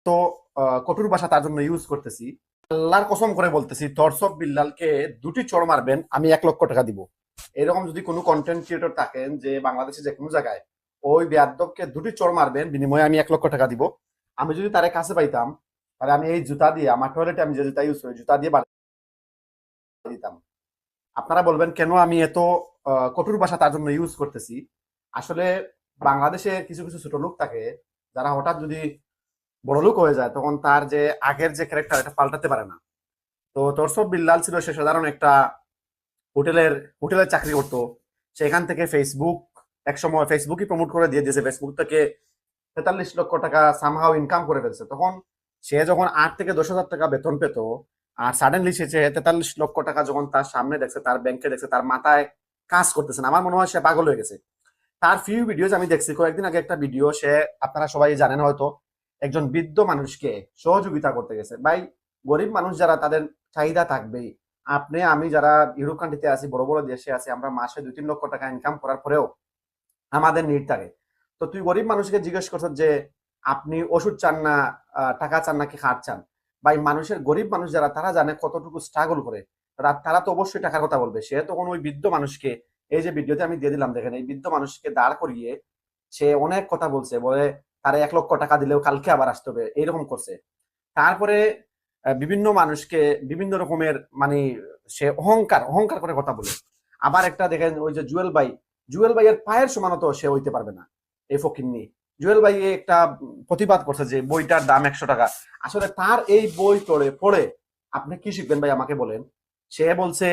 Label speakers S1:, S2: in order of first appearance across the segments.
S1: তো কঠোর ভাষা তার জন্য ইউজ করতেছি। আল্লাহর কসম করে বলতেছি, তরসব বিল্লালকে 2টি চড় মারবেন, আমি 1 লক্ষ টাকা দিব। এরকম যদি কোনো কন্টেন্ট ক্রিয়েটর থাকেন যে বাংলাদেশে যে কোনো জায়গায়, ওই বেয়াদবকে 2টি চড় মারবেন, বিনিময়ে আমি 1 লক্ষ টাকা দিব। আমি যদি তারে কাছে পাইতাম, তাহলে আমি এই জুতা দিয়ে, আমার টয়লেটে আমি যে জুতা ইউজ করি, জুতা দিয়ে বাড়ি দিতাম। আপনারা বলবেন কেন আমি এত কঠোর ভাষা তার জন্য ইউজ করতেছি। আসলে বাংলাদেশে কিছু কিছু ছোট লোক থাকে, যারা হঠাৎ যদি বড় লোক হয়ে যায়, তখন তার যে আগের যে ক্যারেক্টার, এটা পাল্টাতে পারে না। তো তরসব বিল্লাল ছিল সে সাধারণ একটা হোটেলের হোটেলের চাকরি করতো। সেখান থেকে ফেসবুক, এক সময় ফেসবুকই প্রমোট করে দিয়ে দিয়েছে, ফেসবুক থেকে 43 লক্ষ টাকা সামহাও ইনকাম করে ফেলছে। তখন সে যখন 8 থেকে 10 হাজার টাকা বেতন পেত, আর সাডেনলি সে 43 লক্ষ টাকা যখন তার সামনে দেখছে, তার ব্যাংকে দেখছে, তার মাথায় কাজ করতেছে না। আমার মনে হয় সে পাগল হয়ে গেছে। তার ফিউ ভিডিওজ আমি দেখছি। কয়েকদিন আগে একটা ভিডিও, সে, আপনারা সবাই জানেন হয়তো, একজন বৃদ্ধ মানুষকে সহযোগিতা করতে গেছে। ভাই, গরিব মানুষ যারা, তাদের চাহিদা থাকবেই। আপনি আমি যারা ইউরোপ কান্ট্রিতে আছি, বড় বড় দেশে আছি, আমরা মাসে 2-3 লক্ষ টাকা ইনকাম করার পরেও আমাদের নিড থাকে। তো তুই গরিব মানুষকে জিজ্ঞেস করছ যে আপনি ওষুধ চান না, টাকা চান নাকি খাট চান? ভাই, মানুষের, গরিব মানুষ যারা, তারা জানে কতটুকু স্ট্রাগল করে। তারা তো অবশ্যই টাকার কথা বলবে। সে তখন ওই বৃদ্ধ মানুষকে, এই যে ভিডিওতে আমি দিয়ে দিলাম দেখেন, এই বৃদ্ধ মানুষকে দাঁড় করিয়ে সে অনেক কথা বলছে, বলে তারা 1 লক্ষ টাকা দিলেও কালকে আবার আসতে হবে, এইরকম করছে। তারপরে বিভিন্ন মানুষকে বিভিন্ন রকমের, মানে সে অহংকার অহংকার করে কথা বলে। আবার একটা দেখেন, ওই যে জুয়েল ভাই, জুয়েল ভাইয়ের পায়ের সমানত সে হইতে পারবে না, এই ফকিন্নি। জুয়েল ভাই একটা প্রতিবাদ করছে যে বইটার দাম 100 টাকা। আসলে তার এই বই পড়ে পড়ে আপনি কি শিখবেন ভাই, আমাকে বলেন। সে বলছে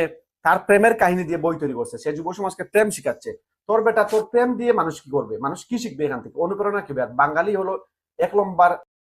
S1: তার প্রেমের কাহিনী দিয়ে বই তৈরি করছে, সে যুব সমাজকে প্রেম শিখাচ্ছে। তোর বেটা, তোর প্রেম দিয়ে মানুষ কি করবে? মানুষ কি শিখবে এখান থেকে? অনুপ্রেরণা কি? বাঙালি হলো 1 নম্বর